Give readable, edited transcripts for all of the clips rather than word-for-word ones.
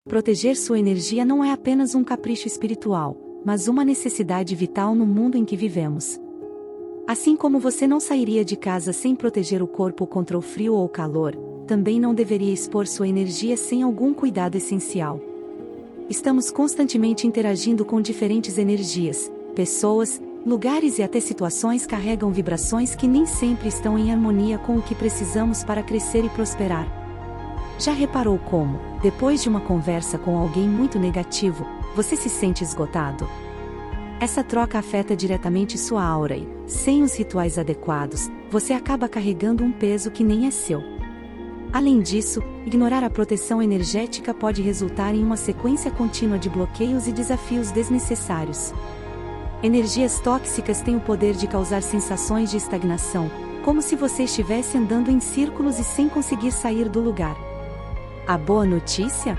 Proteger sua energia não é apenas um capricho espiritual, mas uma necessidade vital no mundo em que vivemos. Assim como você não sairia de casa sem proteger o corpo contra o frio ou o calor, também não deveria expor sua energia sem algum cuidado essencial. Estamos constantemente interagindo com diferentes energias, pessoas, lugares e até situações carregam vibrações que nem sempre estão em harmonia com o que precisamos para crescer e prosperar. Já reparou como, depois de uma conversa com alguém muito negativo, você se sente esgotado? Essa troca afeta diretamente sua aura e, sem os rituais adequados, você acaba carregando um peso que nem é seu. Além disso, ignorar a proteção energética pode resultar em uma sequência contínua de bloqueios e desafios desnecessários. Energias tóxicas têm o poder de causar sensações de estagnação, como se você estivesse andando em círculos e sem conseguir sair do lugar. A boa notícia?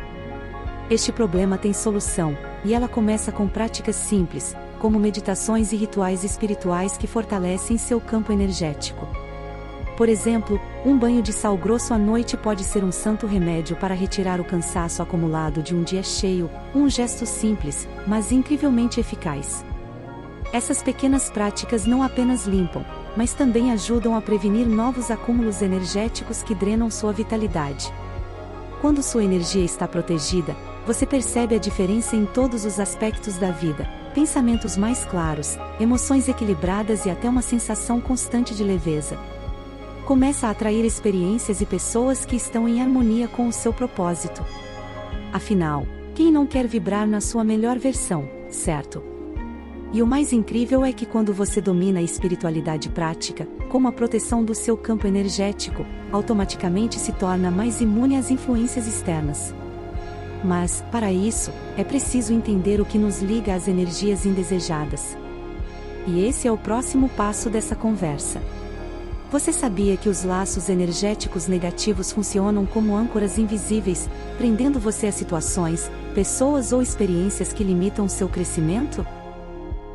Este problema tem solução, e ela começa com práticas simples, como meditações e rituais espirituais que fortalecem seu campo energético. Por exemplo, um banho de sal grosso à noite pode ser um santo remédio para retirar o cansaço acumulado de um dia cheio, um gesto simples, mas incrivelmente eficaz. Essas pequenas práticas não apenas limpam, mas também ajudam a prevenir novos acúmulos energéticos que drenam sua vitalidade. Quando sua energia está protegida, você percebe a diferença em todos os aspectos da vida: pensamentos mais claros, emoções equilibradas e até uma sensação constante de leveza. Começa a atrair experiências e pessoas que estão em harmonia com o seu propósito. Afinal, quem não quer vibrar na sua melhor versão, certo? E o mais incrível é que quando você domina a espiritualidade prática, como a proteção do seu campo energético, automaticamente se torna mais imune às influências externas. Mas, para isso, é preciso entender o que nos liga às energias indesejadas. E esse é o próximo passo dessa conversa. Você sabia que os laços energéticos negativos funcionam como âncoras invisíveis, prendendo você a situações, pessoas ou experiências que limitam seu crescimento?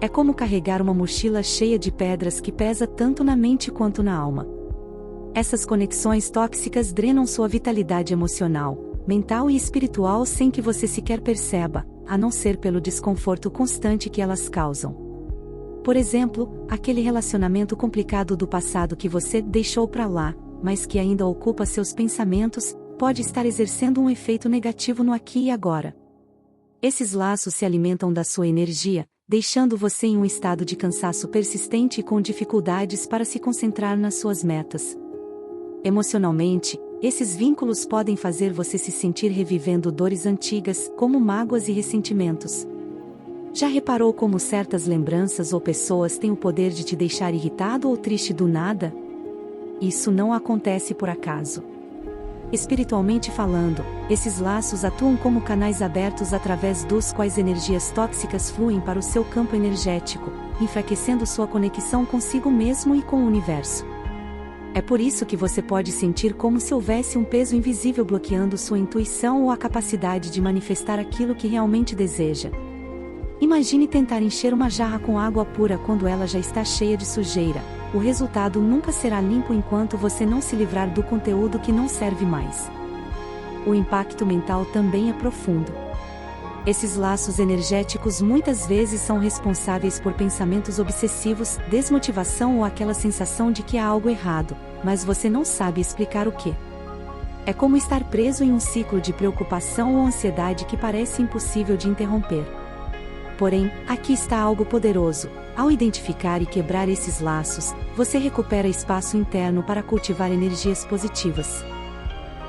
É como carregar uma mochila cheia de pedras que pesa tanto na mente quanto na alma. Essas conexões tóxicas drenam sua vitalidade emocional, mental e espiritual sem que você sequer perceba, a não ser pelo desconforto constante que elas causam. Por exemplo, aquele relacionamento complicado do passado que você deixou para lá, mas que ainda ocupa seus pensamentos, pode estar exercendo um efeito negativo no aqui e agora. Esses laços se alimentam da sua energia, deixando você em um estado de cansaço persistente e com dificuldades para se concentrar nas suas metas. Emocionalmente, esses vínculos podem fazer você se sentir revivendo dores antigas, como mágoas e ressentimentos. Já reparou como certas lembranças ou pessoas têm o poder de te deixar irritado ou triste do nada? Isso não acontece por acaso. Espiritualmente falando, esses laços atuam como canais abertos através dos quais energias tóxicas fluem para o seu campo energético, enfraquecendo sua conexão consigo mesmo e com o universo. É por isso que você pode sentir como se houvesse um peso invisível bloqueando sua intuição ou a capacidade de manifestar aquilo que realmente deseja. Imagine tentar encher uma jarra com água pura quando ela já está cheia de sujeira. O resultado nunca será limpo enquanto você não se livrar do conteúdo que não serve mais. O impacto mental também é profundo. Esses laços energéticos muitas vezes são responsáveis por pensamentos obsessivos, desmotivação ou aquela sensação de que há algo errado, mas você não sabe explicar o que. É como estar preso em um ciclo de preocupação ou ansiedade que parece impossível de interromper. Porém, aqui está algo poderoso. Ao identificar e quebrar esses laços, você recupera espaço interno para cultivar energias positivas.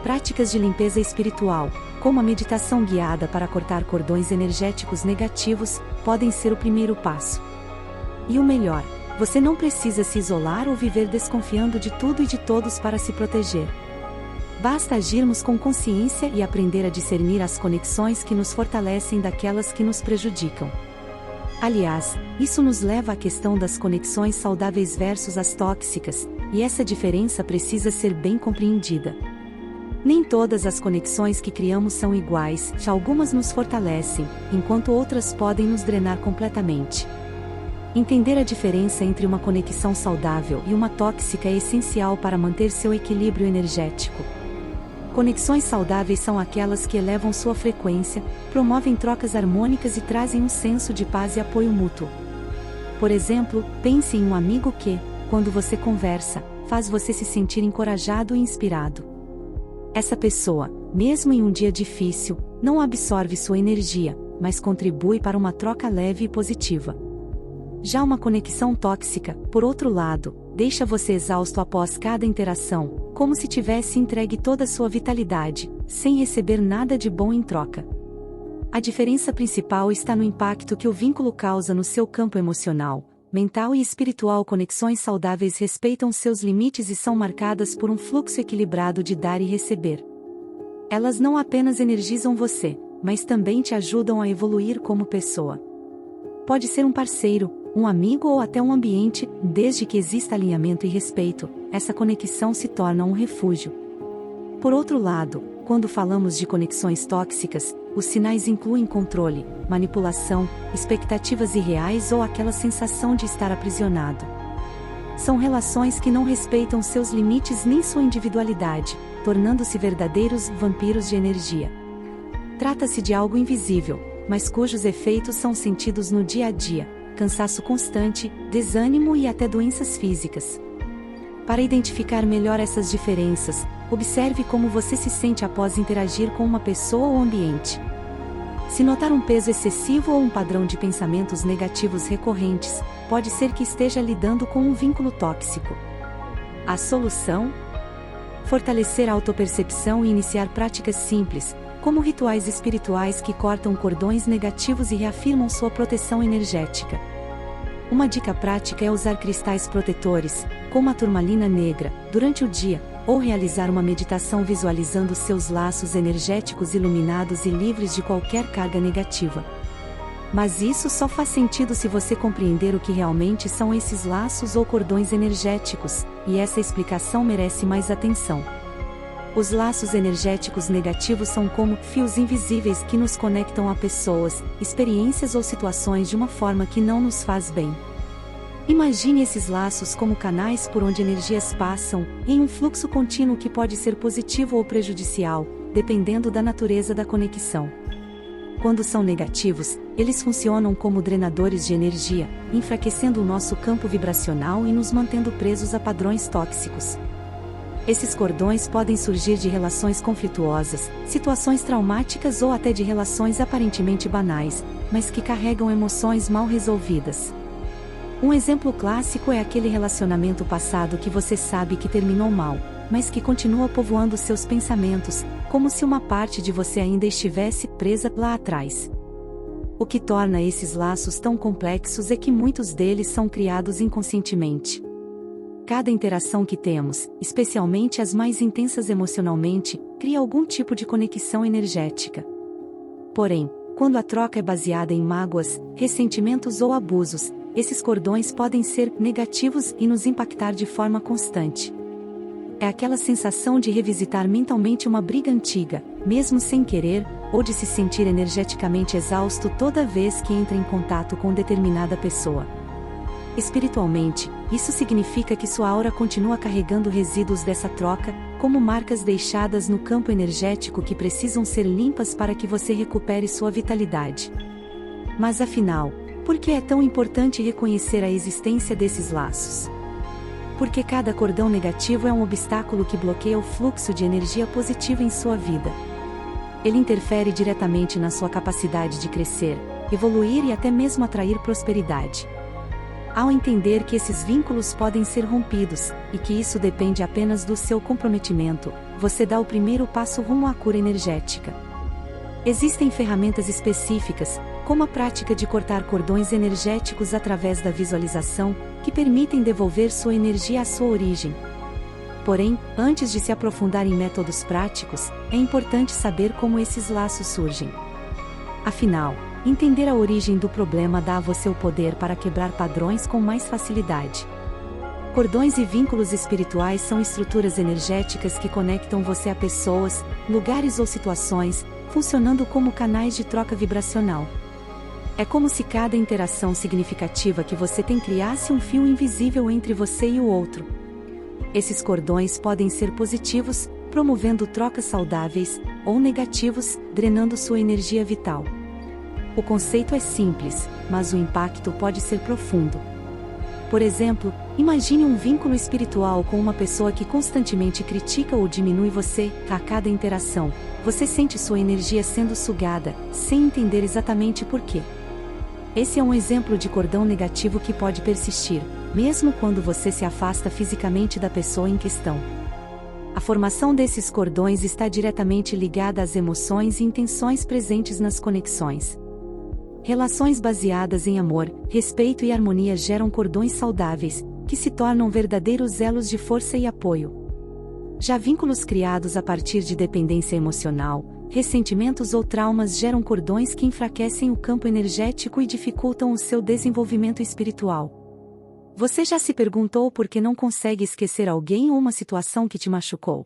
Práticas de limpeza espiritual, como a meditação guiada para cortar cordões energéticos negativos, podem ser o primeiro passo. E o melhor, você não precisa se isolar ou viver desconfiando de tudo e de todos para se proteger. Basta agirmos com consciência e aprender a discernir as conexões que nos fortalecem daquelas que nos prejudicam. Aliás, isso nos leva à questão das conexões saudáveis versus as tóxicas, e essa diferença precisa ser bem compreendida. Nem todas as conexões que criamos são iguais, algumas nos fortalecem, enquanto outras podem nos drenar completamente. Entender a diferença entre uma conexão saudável e uma tóxica é essencial para manter seu equilíbrio energético. Conexões saudáveis são aquelas que elevam sua frequência, promovem trocas harmônicas e trazem um senso de paz e apoio mútuo. Por exemplo, pense em um amigo que, quando você conversa, faz você se sentir encorajado e inspirado. Essa pessoa, mesmo em um dia difícil, não absorve sua energia, mas contribui para uma troca leve e positiva. Já uma conexão tóxica, por outro lado, deixa você exausto após cada interação, como se tivesse entregue toda a sua vitalidade, sem receber nada de bom em troca. A diferença principal está no impacto que o vínculo causa no seu campo emocional, mental e espiritual. Conexões saudáveis respeitam seus limites e são marcadas por um fluxo equilibrado de dar e receber. Elas não apenas energizam você, mas também te ajudam a evoluir como pessoa. Pode ser um parceiro, um amigo ou até um ambiente, desde que exista alinhamento e respeito, essa conexão se torna um refúgio. Por outro lado, quando falamos de conexões tóxicas, os sinais incluem controle, manipulação, expectativas irreais ou aquela sensação de estar aprisionado. São relações que não respeitam seus limites nem sua individualidade, tornando-se verdadeiros vampiros de energia. Trata-se de algo invisível, mas cujos efeitos são sentidos no dia a dia: cansaço constante, desânimo e até doenças físicas. Para identificar melhor essas diferenças, observe como você se sente após interagir com uma pessoa ou ambiente. Se notar um peso excessivo ou um padrão de pensamentos negativos recorrentes, pode ser que esteja lidando com um vínculo tóxico. A solução? Fortalecer a autopercepção e iniciar práticas simples, como rituais espirituais que cortam cordões negativos e reafirmam sua proteção energética. Uma dica prática é usar cristais protetores, como a turmalina negra, durante o dia, ou realizar uma meditação visualizando seus laços energéticos iluminados e livres de qualquer carga negativa. Mas isso só faz sentido se você compreender o que realmente são esses laços ou cordões energéticos, e essa explicação merece mais atenção. Os laços energéticos negativos são como fios invisíveis que nos conectam a pessoas, experiências ou situações de uma forma que não nos faz bem. Imagine esses laços como canais por onde energias passam, em um fluxo contínuo que pode ser positivo ou prejudicial, dependendo da natureza da conexão. Quando são negativos, eles funcionam como drenadores de energia, enfraquecendo o nosso campo vibracional e nos mantendo presos a padrões tóxicos. Esses cordões podem surgir de relações conflituosas, situações traumáticas ou até de relações aparentemente banais, mas que carregam emoções mal resolvidas. Um exemplo clássico é aquele relacionamento passado que você sabe que terminou mal, mas que continua povoando seus pensamentos, como se uma parte de você ainda estivesse presa lá atrás. O que torna esses laços tão complexos é que muitos deles são criados inconscientemente. Cada interação que temos, especialmente as mais intensas emocionalmente, cria algum tipo de conexão energética. Porém, quando a troca é baseada em mágoas, ressentimentos ou abusos, esses cordões podem ser negativos e nos impactar de forma constante. É aquela sensação de revisitar mentalmente uma briga antiga, mesmo sem querer, ou de se sentir energeticamente exausto toda vez que entra em contato com determinada pessoa. Espiritualmente, isso significa que sua aura continua carregando resíduos dessa troca, como marcas deixadas no campo energético que precisam ser limpas para que você recupere sua vitalidade. Mas afinal, por que é tão importante reconhecer a existência desses laços? Porque cada cordão negativo é um obstáculo que bloqueia o fluxo de energia positiva em sua vida. Ele interfere diretamente na sua capacidade de crescer, evoluir e até mesmo atrair prosperidade. Ao entender que esses vínculos podem ser rompidos, e que isso depende apenas do seu comprometimento, você dá o primeiro passo rumo à cura energética. Existem ferramentas específicas, como a prática de cortar cordões energéticos através da visualização, que permitem devolver sua energia à sua origem. Porém, antes de se aprofundar em métodos práticos, é importante saber como esses laços surgem. Afinal, entender a origem do problema dá a você o poder para quebrar padrões com mais facilidade. Cordões e vínculos espirituais são estruturas energéticas que conectam você a pessoas, lugares ou situações, funcionando como canais de troca vibracional. É como se cada interação significativa que você tem criasse um fio invisível entre você e o outro. Esses cordões podem ser positivos, promovendo trocas saudáveis ou negativos, drenando sua energia vital. O conceito é simples, mas o impacto pode ser profundo. Por exemplo, imagine um vínculo espiritual com uma pessoa que constantemente critica ou diminui você. A cada interação, você sente sua energia sendo sugada, sem entender exatamente por quê. Esse é um exemplo de cordão negativo que pode persistir, mesmo quando você se afasta fisicamente da pessoa em questão. A formação desses cordões está diretamente ligada às emoções e intenções presentes nas conexões. Relações baseadas em amor, respeito e harmonia geram cordões saudáveis, que se tornam verdadeiros elos de força e apoio. Já vínculos criados a partir de dependência emocional, ressentimentos ou traumas geram cordões que enfraquecem o campo energético e dificultam o seu desenvolvimento espiritual. Você já se perguntou por que não consegue esquecer alguém ou uma situação que te machucou?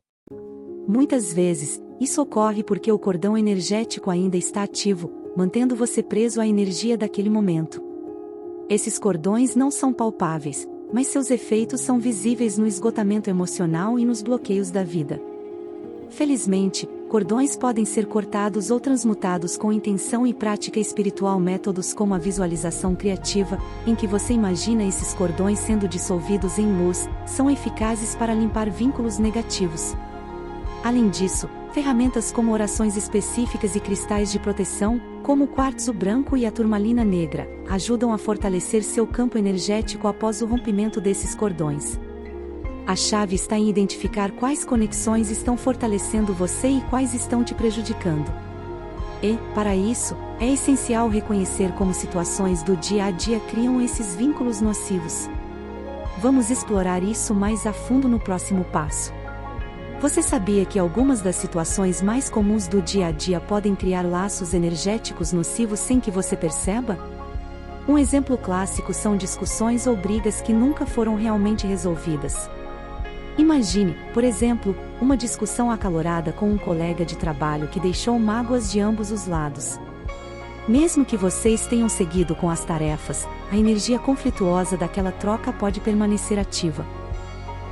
Muitas vezes, isso ocorre porque o cordão energético ainda está ativo, mantendo você preso à energia daquele momento. Esses cordões não são palpáveis, mas seus efeitos são visíveis no esgotamento emocional e nos bloqueios da vida. Felizmente, cordões podem ser cortados ou transmutados com intenção e prática espiritual. Métodos como a visualização criativa, em que você imagina esses cordões sendo dissolvidos em luz, são eficazes para limpar vínculos negativos. Além disso, ferramentas como orações específicas e cristais de proteção, como o quartzo branco e a turmalina negra, ajudam a fortalecer seu campo energético após o rompimento desses cordões. A chave está em identificar quais conexões estão fortalecendo você e quais estão te prejudicando. E, para isso, é essencial reconhecer como situações do dia a dia criam esses vínculos nocivos. Vamos explorar isso mais a fundo no próximo passo. Você sabia que algumas das situações mais comuns do dia a dia podem criar laços energéticos nocivos sem que você perceba? Um exemplo clássico são discussões ou brigas que nunca foram realmente resolvidas. Imagine, por exemplo, uma discussão acalorada com um colega de trabalho que deixou mágoas de ambos os lados. Mesmo que vocês tenham seguido com as tarefas, a energia conflituosa daquela troca pode permanecer ativa.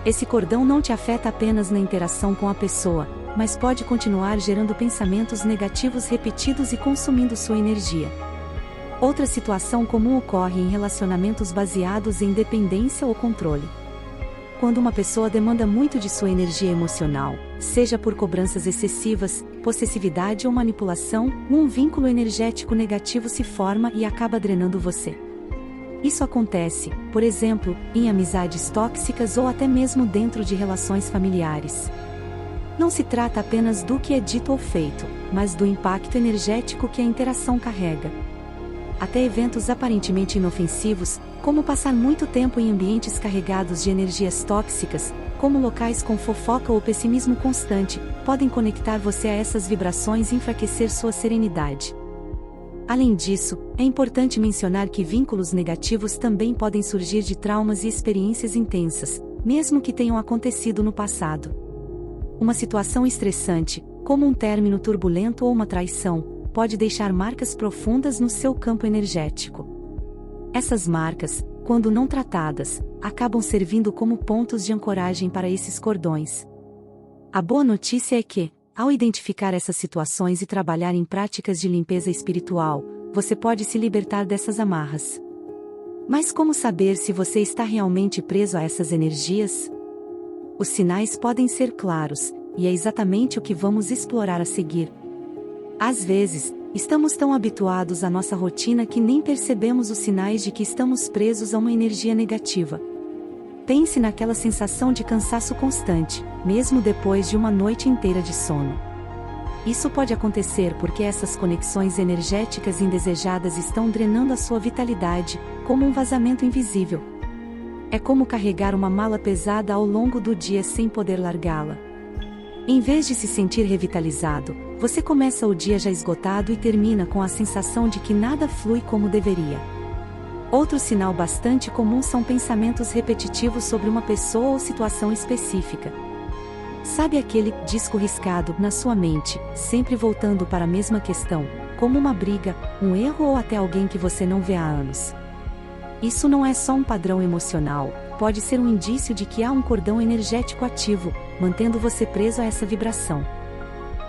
Esse cordão não te afeta apenas na interação com a pessoa, mas pode continuar gerando pensamentos negativos repetidos e consumindo sua energia. Outra situação comum ocorre em relacionamentos baseados em dependência ou controle. Quando uma pessoa demanda muito de sua energia emocional, seja por cobranças excessivas, possessividade ou manipulação, um vínculo energético negativo se forma e acaba drenando você. Isso acontece, por exemplo, em amizades tóxicas ou até mesmo dentro de relações familiares. Não se trata apenas do que é dito ou feito, mas do impacto energético que a interação carrega. Até eventos aparentemente inofensivos, como passar muito tempo em ambientes carregados de energias tóxicas, como locais com fofoca ou pessimismo constante, podem conectar você a essas vibrações e enfraquecer sua serenidade. Além disso, é importante mencionar que vínculos negativos também podem surgir de traumas e experiências intensas, mesmo que tenham acontecido no passado. Uma situação estressante, como um término turbulento ou uma traição, pode deixar marcas profundas no seu campo energético. Essas marcas, quando não tratadas, acabam servindo como pontos de ancoragem para esses cordões. A boa notícia é que, ao identificar essas situações e trabalhar em práticas de limpeza espiritual, você pode se libertar dessas amarras. Mas como saber se você está realmente preso a essas energias? Os sinais podem ser claros, e é exatamente o que vamos explorar a seguir. Às vezes, estamos tão habituados à nossa rotina que nem percebemos os sinais de que estamos presos a uma energia negativa. Pense naquela sensação de cansaço constante, mesmo depois de uma noite inteira de sono. Isso pode acontecer porque essas conexões energéticas indesejadas estão drenando a sua vitalidade, como um vazamento invisível. É como carregar uma mala pesada ao longo do dia sem poder largá-la. Em vez de se sentir revitalizado, você começa o dia já esgotado e termina com a sensação de que nada flui como deveria. Outro sinal bastante comum são pensamentos repetitivos sobre uma pessoa ou situação específica. Sabe aquele disco riscado na sua mente, sempre voltando para a mesma questão, como uma briga, um erro ou até alguém que você não vê há anos? Isso não é só um padrão emocional, pode ser um indício de que há um cordão energético ativo, mantendo você preso a essa vibração.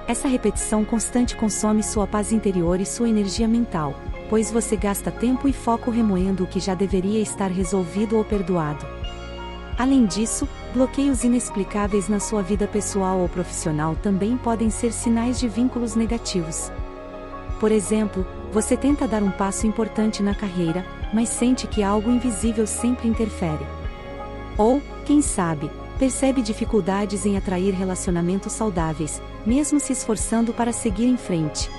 Essa repetição constante consome sua paz interior e sua energia mental, pois você gasta tempo e foco remoendo o que já deveria estar resolvido ou perdoado. Além disso, bloqueios inexplicáveis na sua vida pessoal ou profissional também podem ser sinais de vínculos negativos. Por exemplo, você tenta dar um passo importante na carreira, mas sente que algo invisível sempre interfere. Ou, quem sabe, percebe dificuldades em atrair relacionamentos saudáveis, mesmo se esforçando para seguir em frente.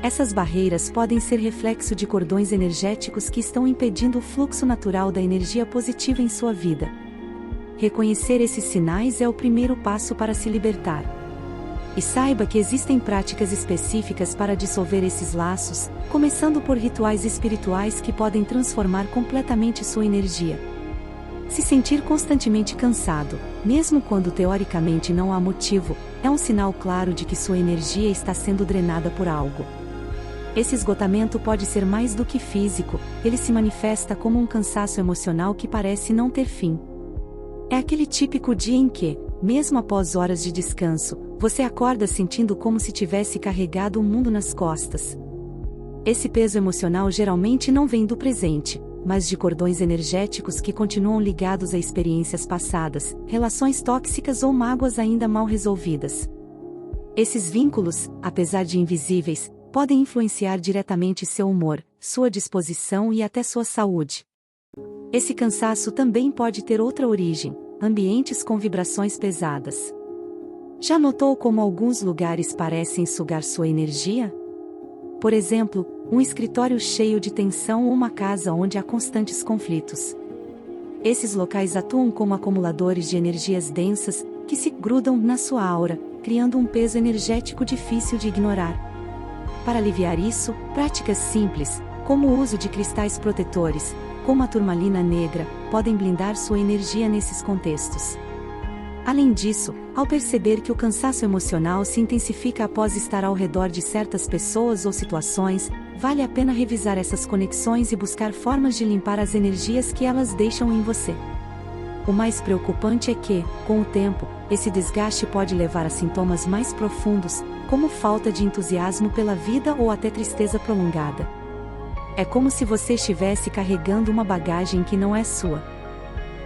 Essas barreiras podem ser reflexo de cordões energéticos que estão impedindo o fluxo natural da energia positiva em sua vida. Reconhecer esses sinais é o primeiro passo para se libertar. E saiba que existem práticas específicas para dissolver esses laços, começando por rituais espirituais que podem transformar completamente sua energia. Se sentir constantemente cansado, mesmo quando teoricamente não há motivo, é um sinal claro de que sua energia está sendo drenada por algo. Esse esgotamento pode ser mais do que físico, ele se manifesta como um cansaço emocional que parece não ter fim. É aquele típico dia em que, mesmo após horas de descanso, você acorda sentindo como se tivesse carregado o mundo nas costas. Esse peso emocional geralmente não vem do presente, mas de cordões energéticos que continuam ligados a experiências passadas, relações tóxicas ou mágoas ainda mal resolvidas. Esses vínculos, apesar de invisíveis, podem influenciar diretamente seu humor, sua disposição e até sua saúde. Esse cansaço também pode ter outra origem: ambientes com vibrações pesadas. Já notou como alguns lugares parecem sugar sua energia? Por exemplo, um escritório cheio de tensão ou uma casa onde há constantes conflitos. Esses locais atuam como acumuladores de energias densas, que se grudam na sua aura, criando um peso energético difícil de ignorar. Para aliviar isso, práticas simples, como o uso de cristais protetores, como a turmalina negra, podem blindar sua energia nesses contextos. Além disso, ao perceber que o cansaço emocional se intensifica após estar ao redor de certas pessoas ou situações, vale a pena revisar essas conexões e buscar formas de limpar as energias que elas deixam em você. O mais preocupante é que, com o tempo, esse desgaste pode levar a sintomas mais profundos, como falta de entusiasmo pela vida ou até tristeza prolongada. É como se você estivesse carregando uma bagagem que não é sua.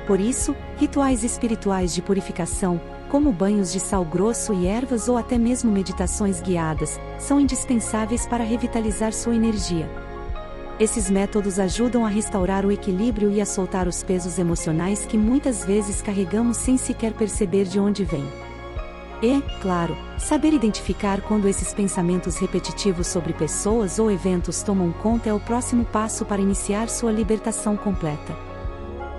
Por isso, rituais espirituais de purificação, como banhos de sal grosso e ervas ou até mesmo meditações guiadas, são indispensáveis para revitalizar sua energia. Esses métodos ajudam a restaurar o equilíbrio e a soltar os pesos emocionais que muitas vezes carregamos sem sequer perceber de onde vêm. E, claro, saber identificar quando esses pensamentos repetitivos sobre pessoas ou eventos tomam conta é o próximo passo para iniciar sua libertação completa.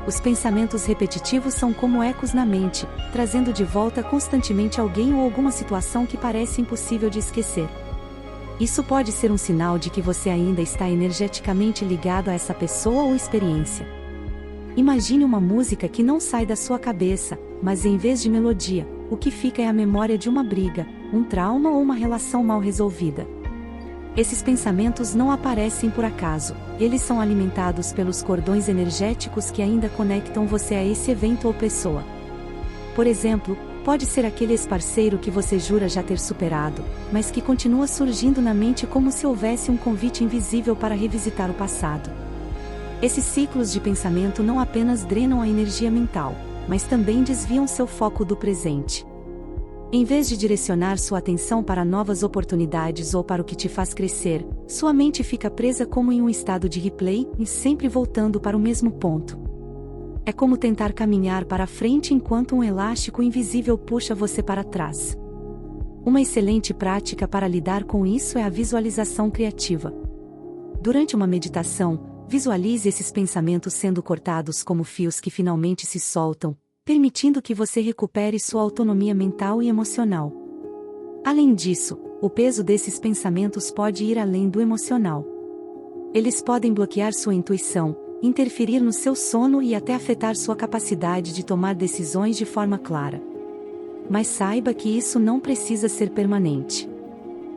Os pensamentos repetitivos são como ecos na mente, trazendo de volta constantemente alguém ou alguma situação que parece impossível de esquecer. Isso pode ser um sinal de que você ainda está energeticamente ligado a essa pessoa ou experiência. Imagine uma música que não sai da sua cabeça, mas em vez de melodia, o que fica é a memória de uma briga, um trauma ou uma relação mal resolvida. Esses pensamentos não aparecem por acaso, eles são alimentados pelos cordões energéticos que ainda conectam você a esse evento ou pessoa. Por exemplo, pode ser aquele ex-parceiro que você jura já ter superado, mas que continua surgindo na mente como se houvesse um convite invisível para revisitar o passado. Esses ciclos de pensamento não apenas drenam a energia mental, mas também desviam seu foco do presente. Em vez de direcionar sua atenção para novas oportunidades ou para o que te faz crescer, sua mente fica presa como em um estado de replay e sempre voltando para o mesmo ponto. É como tentar caminhar para frente enquanto um elástico invisível puxa você para trás. Uma excelente prática para lidar com isso é a visualização criativa. Durante uma meditação, visualize esses pensamentos sendo cortados como fios que finalmente se soltam, permitindo que você recupere sua autonomia mental e emocional. Além disso, o peso desses pensamentos pode ir além do emocional. Eles podem bloquear sua intuição, interferir no seu sono e até afetar sua capacidade de tomar decisões de forma clara. Mas saiba que isso não precisa ser permanente.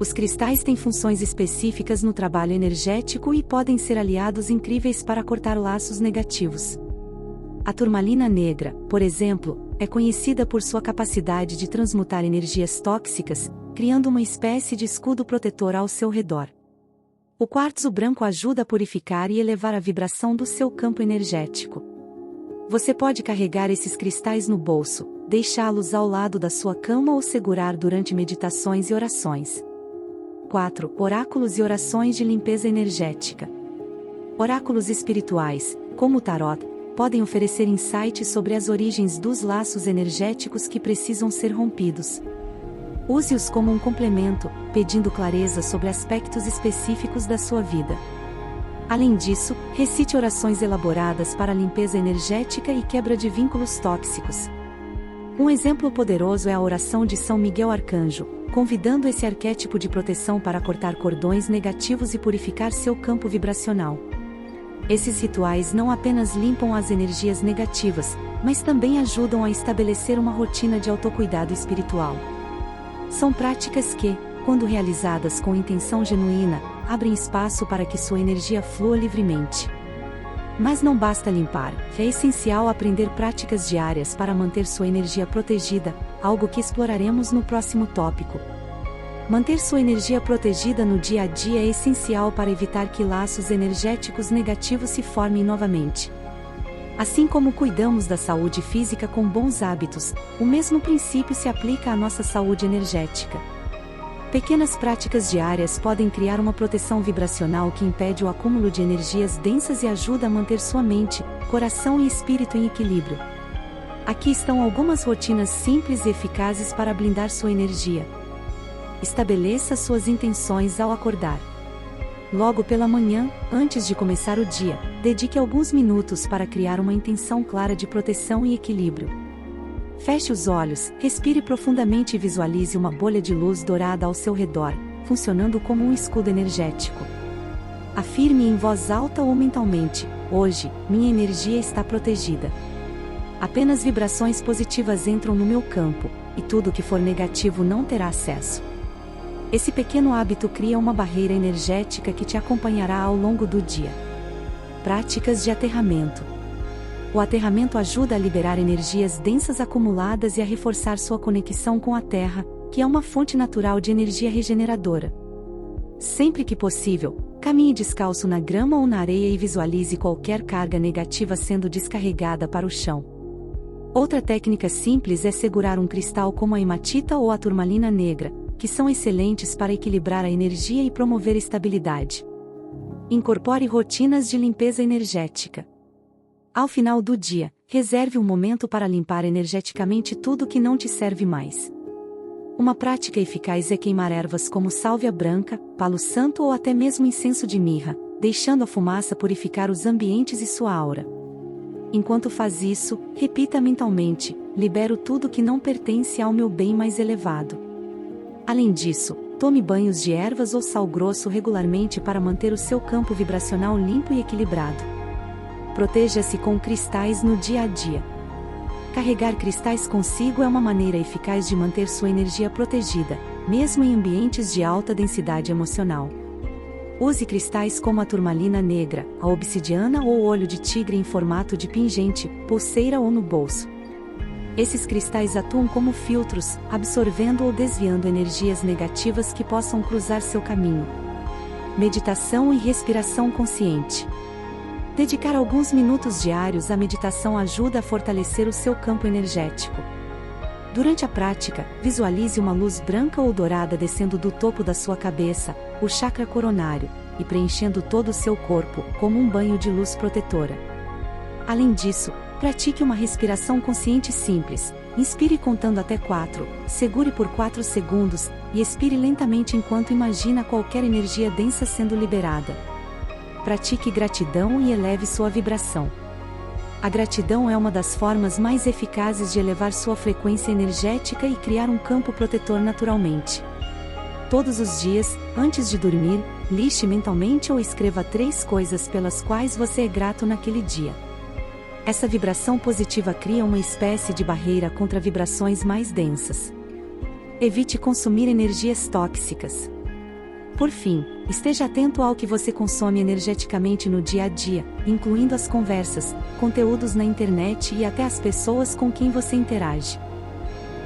Os cristais têm funções específicas no trabalho energético e podem ser aliados incríveis para cortar laços negativos. A turmalina negra, por exemplo, é conhecida por sua capacidade de transmutar energias tóxicas, criando uma espécie de escudo protetor ao seu redor. O quartzo branco ajuda a purificar e elevar a vibração do seu campo energético. Você pode carregar esses cristais no bolso, deixá-los ao lado da sua cama ou segurar durante meditações e orações. 4. Oráculos e orações de limpeza energética. Oráculos espirituais, como o tarot, podem oferecer insights sobre as origens dos laços energéticos que precisam ser rompidos. Use-os como um complemento, pedindo clareza sobre aspectos específicos da sua vida. Além disso, recite orações elaboradas para a limpeza energética e quebra de vínculos tóxicos. Um exemplo poderoso é a oração de São Miguel Arcanjo, convidando esse arquétipo de proteção para cortar cordões negativos e purificar seu campo vibracional. Esses rituais não apenas limpam as energias negativas, mas também ajudam a estabelecer uma rotina de autocuidado espiritual. São práticas que, quando realizadas com intenção genuína, abrem espaço para que sua energia flua livremente. Mas não basta limpar, é essencial aprender práticas diárias para manter sua energia protegida, algo que exploraremos no próximo tópico. Manter sua energia protegida no dia a dia é essencial para evitar que laços energéticos negativos se formem novamente. Assim como cuidamos da saúde física com bons hábitos, o mesmo princípio se aplica à nossa saúde energética. Pequenas práticas diárias podem criar uma proteção vibracional que impede o acúmulo de energias densas e ajuda a manter sua mente, coração e espírito em equilíbrio. Aqui estão algumas rotinas simples e eficazes para blindar sua energia. Estabeleça suas intenções ao acordar. Logo pela manhã, antes de começar o dia, dedique alguns minutos para criar uma intenção clara de proteção e equilíbrio. Feche os olhos, respire profundamente e visualize uma bolha de luz dourada ao seu redor, funcionando como um escudo energético. Afirme em voz alta ou mentalmente: hoje, minha energia está protegida. Apenas vibrações positivas entram no meu campo, e tudo que for negativo não terá acesso. Esse pequeno hábito cria uma barreira energética que te acompanhará ao longo do dia. Práticas de aterramento. O aterramento ajuda a liberar energias densas acumuladas e a reforçar sua conexão com a Terra, que é uma fonte natural de energia regeneradora. Sempre que possível, caminhe descalço na grama ou na areia e visualize qualquer carga negativa sendo descarregada para o chão. Outra técnica simples é segurar um cristal como a hematita ou a turmalina negra, que são excelentes para equilibrar a energia e promover estabilidade. Incorpore rotinas de limpeza energética. Ao final do dia, reserve um momento para limpar energeticamente tudo que não te serve mais. Uma prática eficaz é queimar ervas como sálvia branca, palo santo ou até mesmo incenso de mirra, deixando a fumaça purificar os ambientes e sua aura. Enquanto faz isso, repita mentalmente: libero tudo que não pertence ao meu bem mais elevado. Além disso, tome banhos de ervas ou sal grosso regularmente para manter o seu campo vibracional limpo e equilibrado. Proteja-se com cristais no dia a dia. Carregar cristais consigo é uma maneira eficaz de manter sua energia protegida, mesmo em ambientes de alta densidade emocional. Use cristais como a turmalina negra, a obsidiana ou o olho de tigre em formato de pingente, pulseira ou no bolso. Esses cristais atuam como filtros, absorvendo ou desviando energias negativas que possam cruzar seu caminho. Meditação e respiração consciente. Dedicar alguns minutos diários à meditação ajuda a fortalecer o seu campo energético. Durante a prática, visualize uma luz branca ou dourada descendo do topo da sua cabeça, o chakra coronário, e preenchendo todo o seu corpo, como um banho de luz protetora. Além disso, pratique uma respiração consciente simples. Inspire contando até 4, segure por 4 segundos, e expire lentamente enquanto imagina qualquer energia densa sendo liberada. Pratique gratidão e eleve sua vibração. A gratidão é uma das formas mais eficazes de elevar sua frequência energética e criar um campo protetor naturalmente. Todos os dias, antes de dormir, liste mentalmente ou escreva 3 coisas pelas quais você é grato naquele dia. Essa vibração positiva cria uma espécie de barreira contra vibrações mais densas. Evite consumir energias tóxicas. Por fim, esteja atento ao que você consome energeticamente no dia a dia, incluindo as conversas, conteúdos na internet e até as pessoas com quem você interage.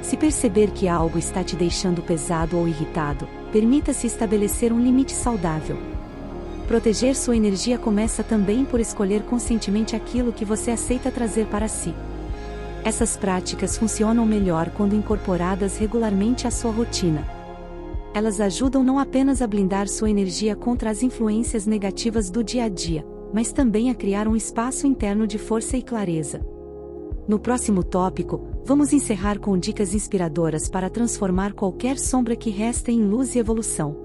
Se perceber que algo está te deixando pesado ou irritado, permita-se estabelecer um limite saudável. Proteger sua energia começa também por escolher conscientemente aquilo que você aceita trazer para si. Essas práticas funcionam melhor quando incorporadas regularmente à sua rotina. Elas ajudam não apenas a blindar sua energia contra as influências negativas do dia a dia, mas também a criar um espaço interno de força e clareza. No próximo tópico, vamos encerrar com dicas inspiradoras para transformar qualquer sombra que resta em luz e evolução.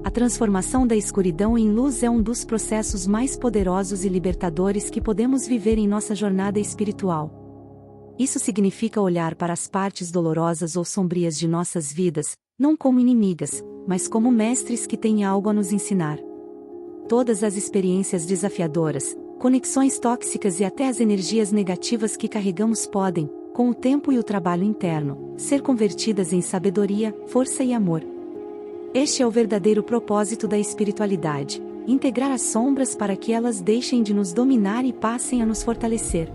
A transformação da escuridão em luz é um dos processos mais poderosos e libertadores que podemos viver em nossa jornada espiritual. Isso significa olhar para as partes dolorosas ou sombrias de nossas vidas, não como inimigas, mas como mestres que têm algo a nos ensinar. Todas as experiências desafiadoras, conexões tóxicas e até as energias negativas que carregamos podem, com o tempo e o trabalho interno, ser convertidas em sabedoria, força e amor. Este é o verdadeiro propósito da espiritualidade: integrar as sombras para que elas deixem de nos dominar e passem a nos fortalecer.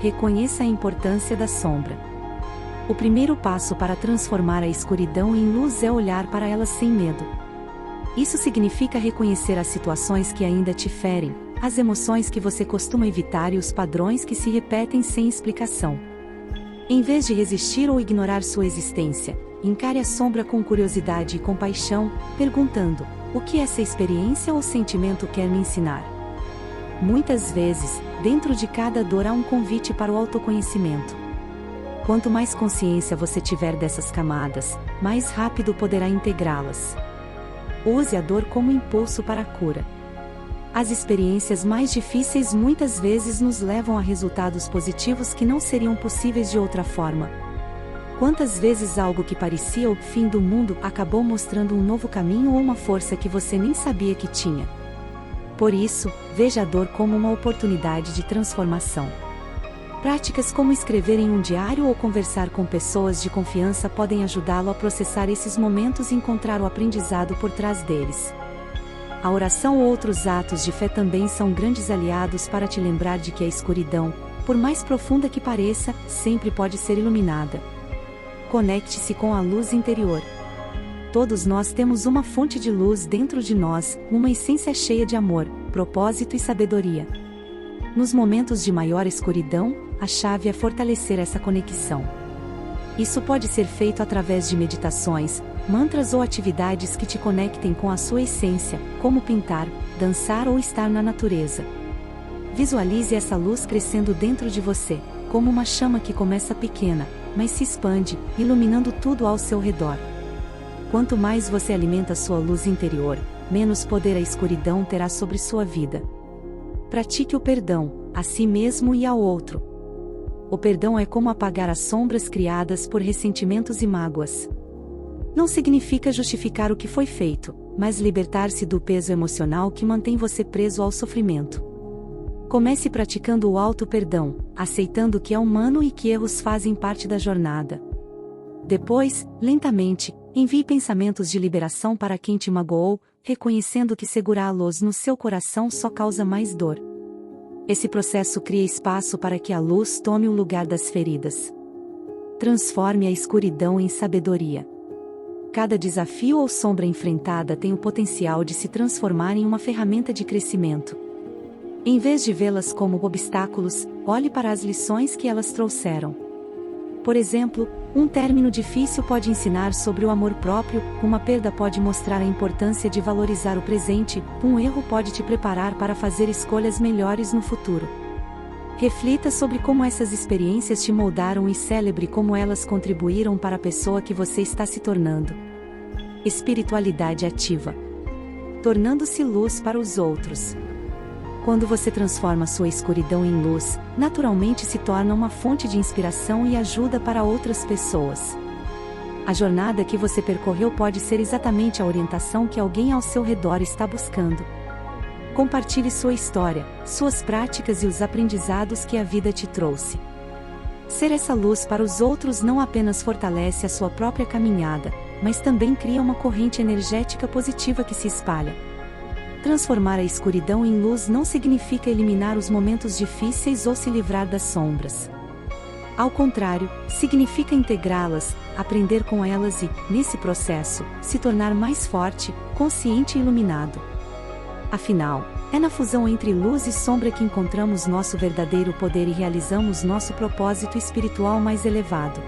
Reconheça a importância da sombra. O primeiro passo para transformar a escuridão em luz é olhar para ela sem medo. Isso significa reconhecer as situações que ainda te ferem, as emoções que você costuma evitar e os padrões que se repetem sem explicação. Em vez de resistir ou ignorar sua existência, encare a sombra com curiosidade e compaixão, perguntando: o que essa experiência ou sentimento quer me ensinar? Muitas vezes, dentro de cada dor há um convite para o autoconhecimento. Quanto mais consciência você tiver dessas camadas, mais rápido poderá integrá-las. Use a dor como impulso para a cura. As experiências mais difíceis muitas vezes nos levam a resultados positivos que não seriam possíveis de outra forma. Quantas vezes algo que parecia o fim do mundo acabou mostrando um novo caminho ou uma força que você nem sabia que tinha? Por isso, veja a dor como uma oportunidade de transformação. Práticas como escrever em um diário ou conversar com pessoas de confiança podem ajudá-lo a processar esses momentos e encontrar o aprendizado por trás deles. A oração ou outros atos de fé também são grandes aliados para te lembrar de que a escuridão, por mais profunda que pareça, sempre pode ser iluminada. Conecte-se com a luz interior. Todos nós temos uma fonte de luz dentro de nós, uma essência cheia de amor, propósito e sabedoria. Nos momentos de maior escuridão, a chave é fortalecer essa conexão. Isso pode ser feito através de meditações, mantras ou atividades que te conectem com a sua essência, como pintar, dançar ou estar na natureza. Visualize essa luz crescendo dentro de você, como uma chama que começa pequena, mas se expande, iluminando tudo ao seu redor. Quanto mais você alimenta sua luz interior, menos poder a escuridão terá sobre sua vida. Pratique o perdão, a si mesmo e ao outro. O perdão é como apagar as sombras criadas por ressentimentos e mágoas. Não significa justificar o que foi feito, mas libertar-se do peso emocional que mantém você preso ao sofrimento. Comece praticando o auto-perdão, aceitando que é humano e que erros fazem parte da jornada. Depois, lentamente, envie pensamentos de liberação para quem te magoou, reconhecendo que segurá-los no seu coração só causa mais dor. Esse processo cria espaço para que a luz tome o lugar das feridas. Transforme a escuridão em sabedoria. Cada desafio ou sombra enfrentada tem o potencial de se transformar em uma ferramenta de crescimento. Em vez de vê-las como obstáculos, olhe para as lições que elas trouxeram. Por exemplo, um término difícil pode ensinar sobre o amor próprio, uma perda pode mostrar a importância de valorizar o presente, um erro pode te preparar para fazer escolhas melhores no futuro. Reflita sobre como essas experiências te moldaram e celebre como elas contribuíram para a pessoa que você está se tornando. Espiritualidade ativa. Tornando-se luz para os outros. Quando você transforma sua escuridão em luz, naturalmente se torna uma fonte de inspiração e ajuda para outras pessoas. A jornada que você percorreu pode ser exatamente a orientação que alguém ao seu redor está buscando. Compartilhe sua história, suas práticas e os aprendizados que a vida te trouxe. Ser essa luz para os outros não apenas fortalece a sua própria caminhada, mas também cria uma corrente energética positiva que se espalha. Transformar a escuridão em luz não significa eliminar os momentos difíceis ou se livrar das sombras. Ao contrário, significa integrá-las, aprender com elas e, nesse processo, se tornar mais forte, consciente e iluminado. Afinal, é na fusão entre luz e sombra que encontramos nosso verdadeiro poder e realizamos nosso propósito espiritual mais elevado.